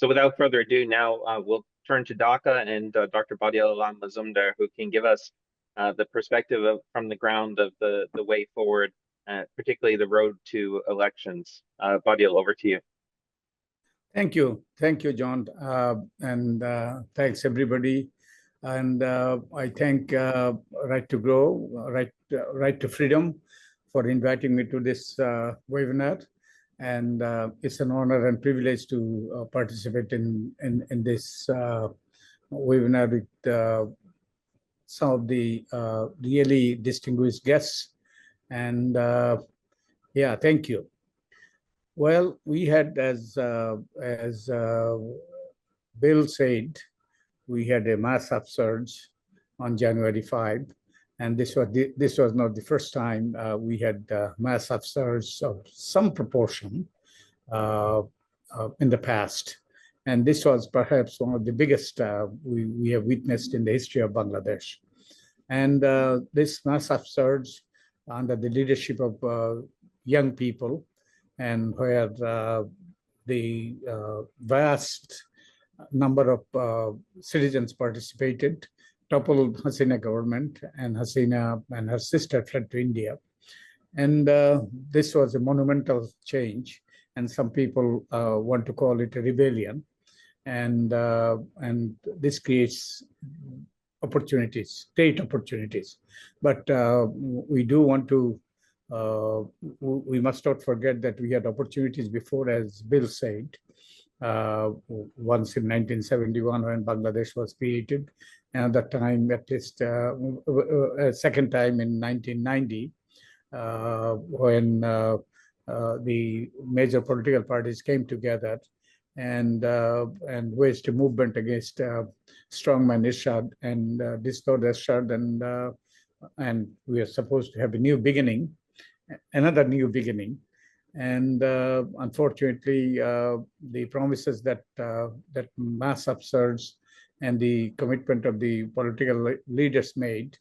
So without further ado, now we'll turn to Dhaka and Dr. Badiul Mazumdar, who can give us the perspective from the ground of the way forward, particularly the road to elections. Badiul, over to you. Thank you, John, and thanks everybody. And I thank Right to Grow, Right to Freedom, for inviting me to this webinar. And it's an honor and privilege to participate in this webinar with some of the really distinguished guests. And yeah, thank you. Well, we had, as Bill said, we had a mass upsurge on January 5, and this was not the first time we had mass upsurge of some proportion in the past, and this was perhaps one of the biggest we have witnessed in the history of Bangladesh. And this mass upsurge under the leadership of young people, and where the vast number of citizens participated, toppled Hasina government, and Hasina and her sister fled to India. And this was a monumental change, and some people want to call it a rebellion. And this creates opportunities, great opportunities. But we do want to we must not forget that we had opportunities before, as Bill said, once in 1971 when Bangladesh was created, and that time, at least a second time in 1990, when the major political parties came together and waged a movement against strongman Irshad and restored Irshad, and we are supposed to have a new beginning. Another new beginning, and unfortunately, the promises that mass upsurge and the commitment of the political leaders made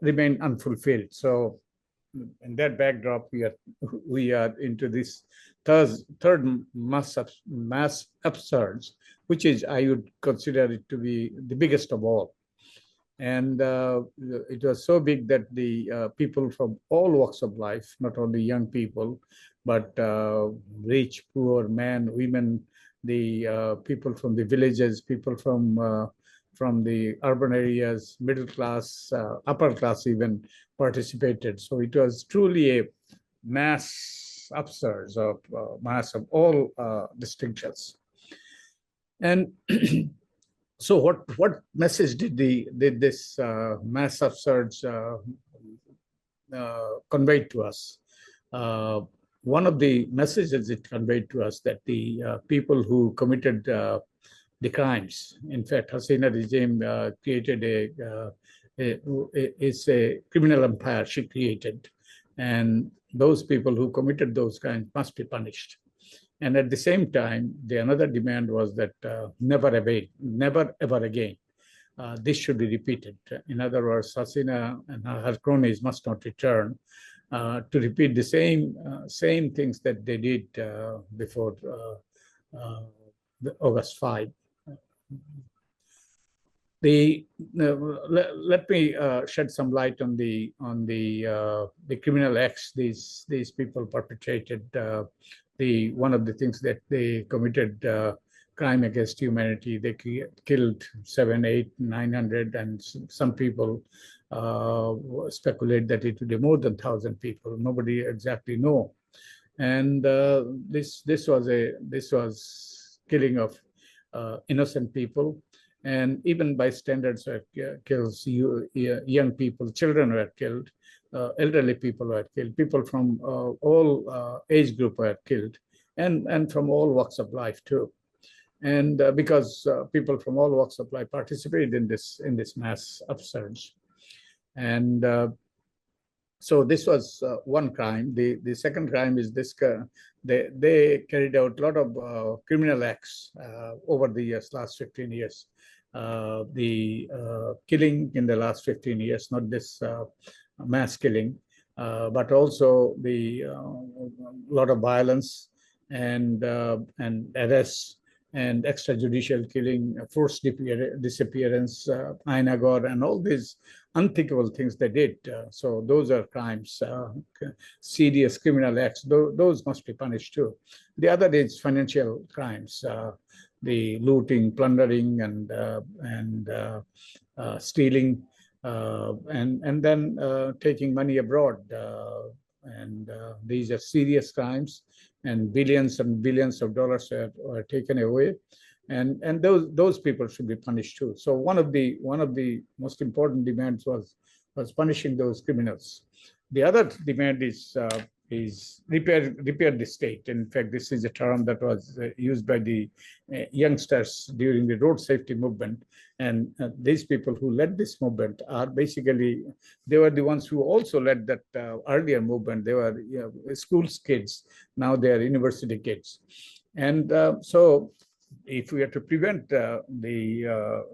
remain unfulfilled. So, in that backdrop, we are into this third mass upsurge, which is, I would consider it to be the biggest of all. And it was so big that the people from all walks of life, not only young people, but rich, poor, men, women, the people from the villages, people from the urban areas, middle class, upper class even participated. So it was truly a mass upsurge of mass of all distinctions. And so what message did this mass upsurge convey to us? One of the messages it conveyed to us that the people who committed the crimes, in fact, Hasina regime created a criminal empire she created, and those people who committed those crimes must be punished. And at the same time, another demand was that never ever again, this should be repeated. In other words, Hasina and her cronies must not return to repeat the same things that they did before August 5. Let me shed some light on the criminal acts these people perpetrated. One of the things that they committed crime against humanity. They killed 700, 800, 900, and some people speculate that it would be more than 1,000 people. Nobody exactly know. And this was killing of innocent people, and even bystanders were killed. Young people, children were killed. Elderly people were killed, people from all age group were killed, and from all walks of life too. And because people from all walks of life participated in this mass upsurge. And so this was one crime. The second crime is this: they carried out a lot of criminal acts over the last 15 years. The killing in the last 15 years, not this mass killing, but also the lot of violence and arrests and extrajudicial killing, forced disappearance, Ainagor, and all these unthinkable things they did. So those are crimes, serious criminal acts. Those must be punished too. The other is financial crimes, the looting, plundering, and stealing, and then taking money abroad. And these are serious crimes, and billions of dollars are taken away, and those people should be punished too. So one of the most important demands was punishing those criminals. The other demand is repair the state. In fact, this is a term that was used by the youngsters during the road safety movement. And these people who led this movement are basically, they were the ones who also led that earlier movement. They were school kids. Now they are university kids. And so if we are to prevent the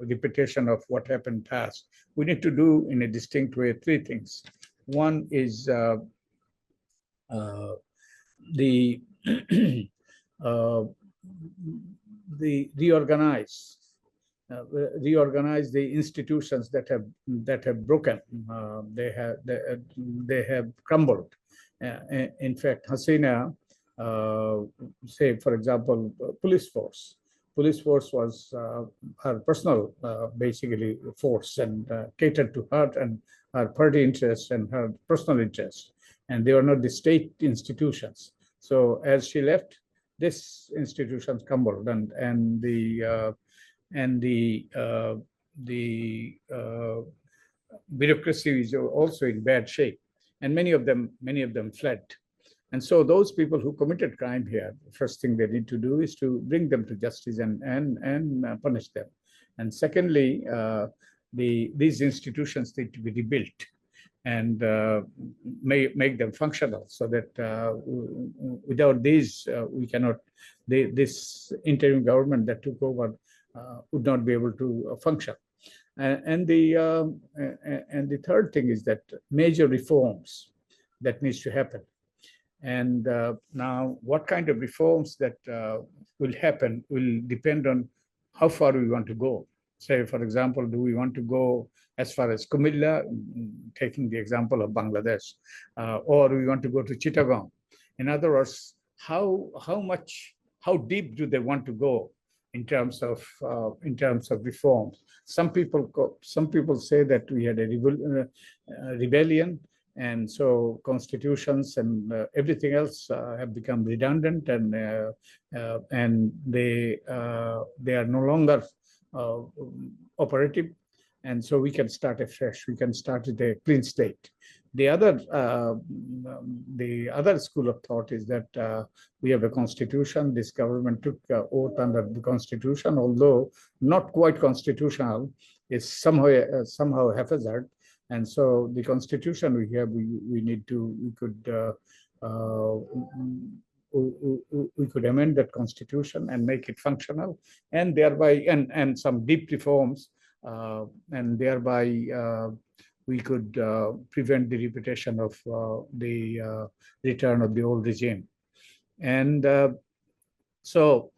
repetition of what happened past, we need to do in a distinct way three things. One is the reorganize the institutions that have broken. They have crumbled. In fact, Hasina, say for example, police force was her personal basically force, and catered to her and her party interests and her personal interests, and they were not the state institutions. So as she left, this institutions crumbled, and the bureaucracy is also in bad shape, and many of them fled. And so those people who committed crime here, the first thing they need to do is to bring them to justice and punish them. And secondly, these institutions need to be rebuilt and make them functional, so that without these, we cannot. This interim government that took over would not be able to function. And the third thing is that major reforms that needs to happen. And now, what kind of reforms that will happen will depend on how far we want to go. Say, for example, do we want to go as far as Kumilla, taking the example of Bangladesh, or we want to go to Chittagong? In other words, how deep do they want to go in terms of reforms? Some people say that we had a rebellion, and so constitutions and everything else have become redundant, and they are no longer operative, and so we can start afresh. We can start with a clean slate. The other school of thought is that we have a constitution. This government took oath under the constitution, although not quite constitutional, is somehow haphazard. And so the constitution we have, we could amend that constitution and make it functional, and thereby and some deep reforms, and thereby we could prevent the repetition of the return of the old regime. And so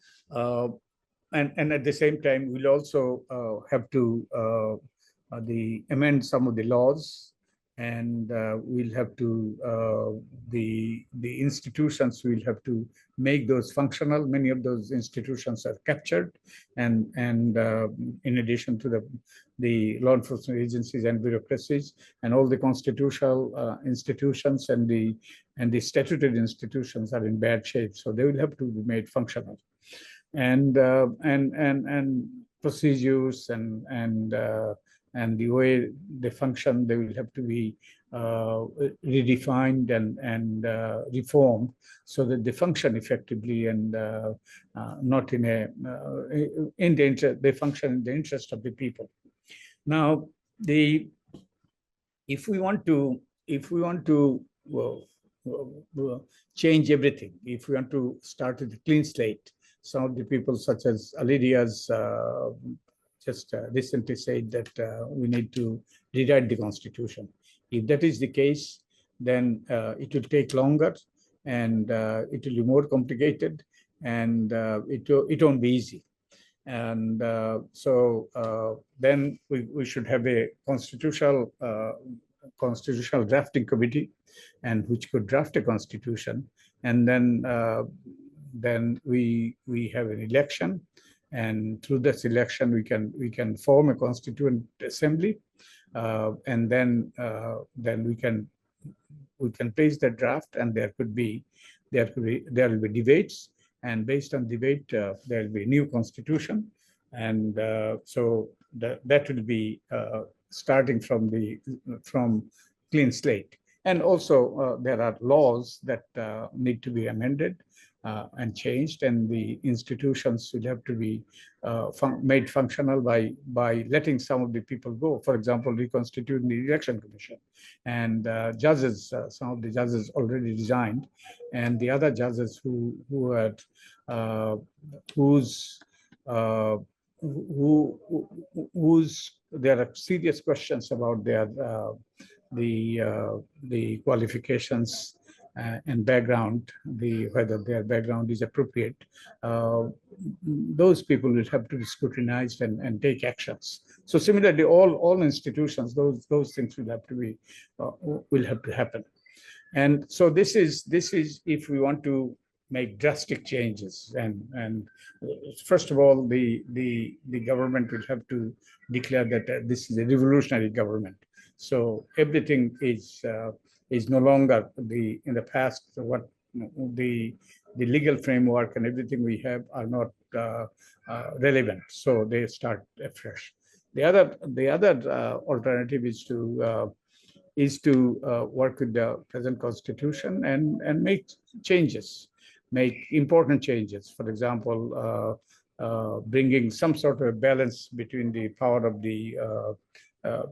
and at the same time, we'll also have to amend some of the laws, and we'll have to the institutions, we'll have to make those functional. Many of those institutions are captured, and in addition to the law enforcement agencies and bureaucracies, and all the constitutional institutions and the statutory institutions are in bad shape, so they will have to be made functional, and procedures and the way they function, they will have to be redefined and reformed, so that they function effectively and not in the interest. They function in the interest of the people. Now, if we want to change everything, if we want to start with a clean slate, some of the people, such as Alidia's, just recently said that we need to rewrite the constitution. If that is the case, then it will take longer, and it will be more complicated, and it won't be easy. And then we should have a constitutional drafting committee, and which could draft a constitution. And then we have an election, and through this election we can form a constituent assembly, and then we can place the draft, and there will be debates, and based on debate there will be a new constitution. And so that will be starting from clean slate. And also there are laws that need to be amended and changed, and the institutions will have to be made functional by letting some of the people go. For example, reconstituting the election commission, and judges. Some of the judges already resigned, and the other judges who had whose there are serious questions about their the qualifications and background, whether their background is appropriate. Those people will have to be scrutinized and take actions. So similarly, all institutions, those things will have to happen. And so this is if we want to make drastic changes. And first of all, the government will have to declare that this is a revolutionary government. So everything is no longer in the past. What the legal framework and everything we have are not relevant. So they start afresh. The other alternative is to work with the present constitution and make changes, make important changes. For example, bringing some sort of balance between the power of the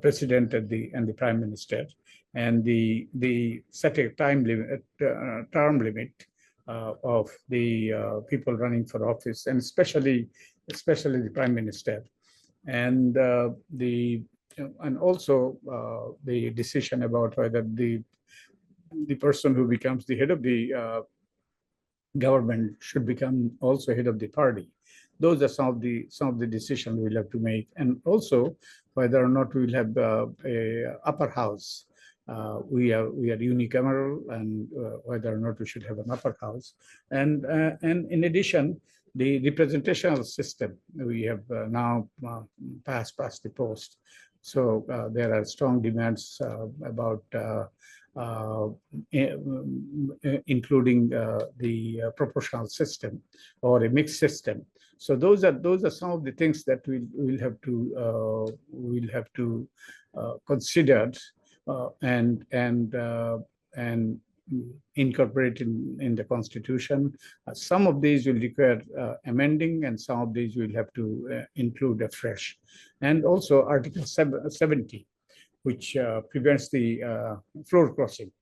president and the prime minister, and the set a term limit of the people running for office, and especially the prime minister, and also the decision about whether the person who becomes the head of the government should become also head of the party. Those are some of the decisions we'll have to make, and also whether or not we'll have a upper house. We are unicameral, and whether or not we should have an upper house, and in addition, the representational system we have now passed the post. So there are strong demands about including the proportional system or a mixed system. So those are some of the things that we'll have to consider and incorporate in the constitution. Some of these will require amending, and some of these will have to include afresh. And also Article 70, which prevents the floor crossing.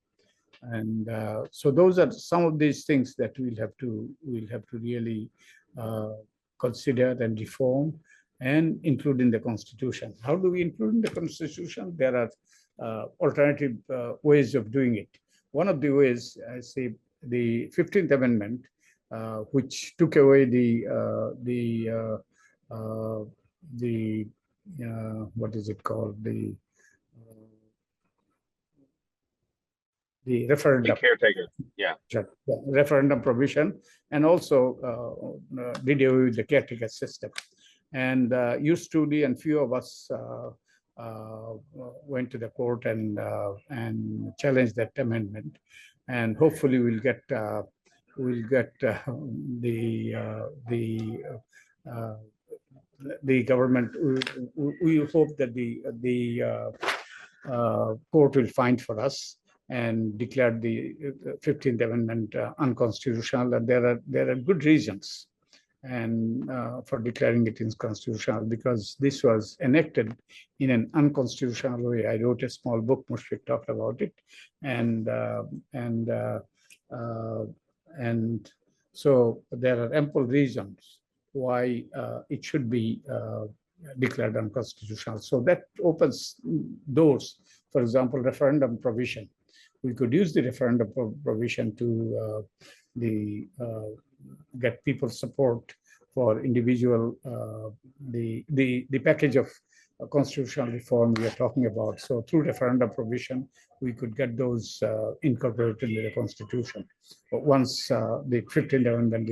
And so those are some of these things that we'll have to really consider and reform and include in the constitution. How do we include in the constitution? There are alternative ways of doing it. One of the ways, I say, the 15th Amendment, which took away the what is it called, the referendum. The caretaker, yeah. Referendum provision, and also did away with the caretaker system. And used to be, and few of us went to the court and challenged that amendment, and hopefully we'll get the government. We hope that the court will find for us and declare the 15th Amendment unconstitutional. And there are good reasons and for declaring it unconstitutional, because this was enacted in an unconstitutional way. I wrote a small book, Mushfiqul talked about it, and so there are ample reasons why it should be declared unconstitutional. So that opens doors. For example, referendum provision. We could use the referendum provision to get people's support for individual, the package of constitutional reform we are talking about. So through referendum provision, we could get those incorporated into the constitution. But once the 15th Amendment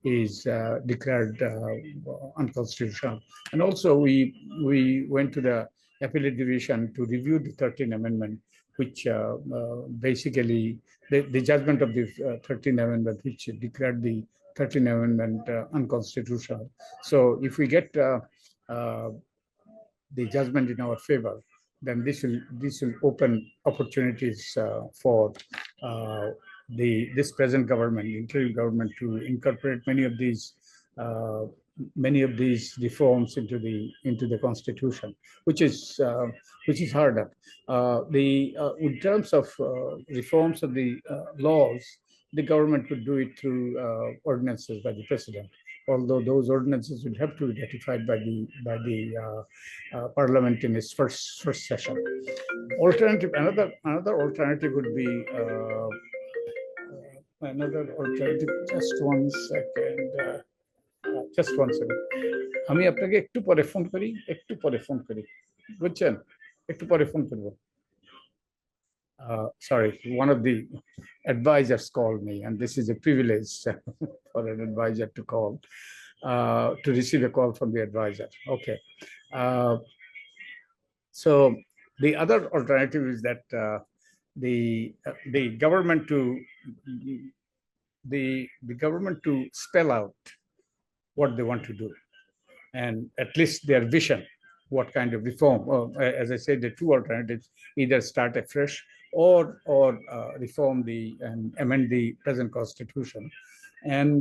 is declared unconstitutional. And also we went to the appellate division to review the 13th Amendment, which basically the judgment of the 13th Amendment, which declared the 13th Amendment unconstitutional. So if we get the judgment in our favor, then this will open opportunities for this present government, interim government, to incorporate many of these reforms into the constitution, which is harder. In terms of reforms of the laws, the government could do it through ordinances by the president, although those ordinances will have to be ratified by the parliament in its first session. Another alternative would be just one second. আমি আপনাকে একটু পরে phone করি বুঝছেন একটু পরে phone করব sorry, one of the advisors called me, and this is a privilege for an advisor to call, to receive a call from the advisor. Okay. So the other alternative is that the government to spell out what they want to do, and at least their vision, what kind of reform. As I said, the two alternatives: either start afresh or reform and amend the present constitution. And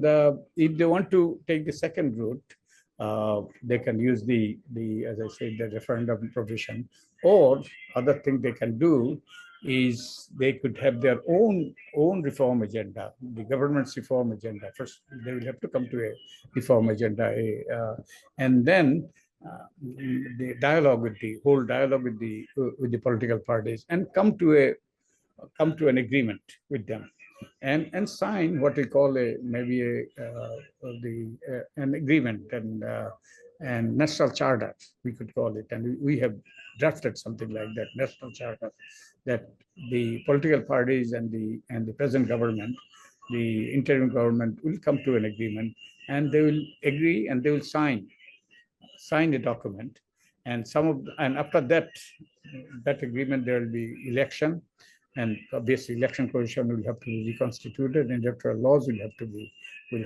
if they want to take the second route, they can use as I said, the referendum provision. Or other thing they can do is they could have their own reform agenda, the government's reform agenda. First, they will have to come to a reform agenda, and then the whole dialogue with the political parties, and come to an agreement with them, and sign what we call an agreement and national charter, we could call it. And we have drafted something like that, national charter, that the political parties and the present government, the interim government, will come to an agreement, and they will agree, and they will sign a document. And after that agreement, there will be election, and obviously election commission will have to be reconstituted, and electoral laws will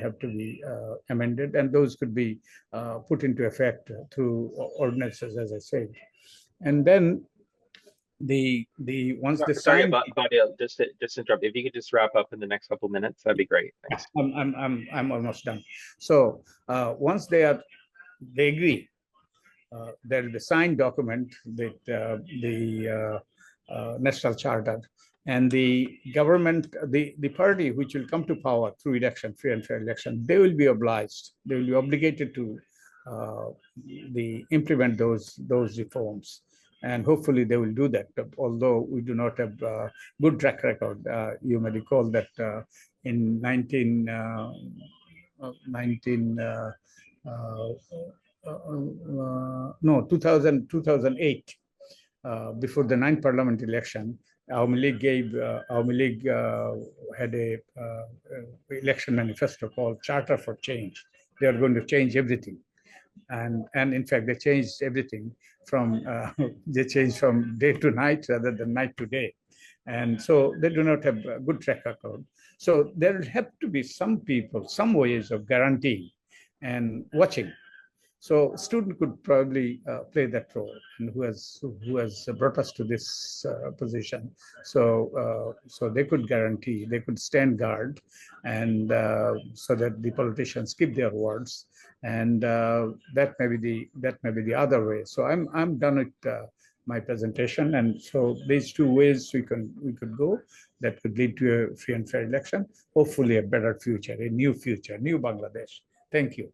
have to be amended, and those could be put into effect through ordinances, as I said. And then once the sorry about Badiul, just interrupt. If you could just wrap up in the next couple of minutes, that'd be great. Thanks. I'm almost done. So once they agree, there is the signed document, that the national charter, and the government, the party which will come to power through election, free and fair election, they will be obligated to implement those reforms. And hopefully they will do that, although we do not have good track record. You may recall that in 2008, before the 9th parliament election, Awami League had a election manifesto called Charter for Change. They are going to change everything, and in fact they changed everything from day to night rather than night to day, and so they do not have a good track record. So there will have to be some ways of guaranteeing and watching. So a student could probably play that role, and who has brought us to this position. So they could guarantee, they could stand guard, and so that the politicians keep their words, and that may be the other way. So I'm done with my presentation, and so these two ways we could go that could lead to a free and fair election, hopefully a better future, a new future, new Bangladesh. Thank you.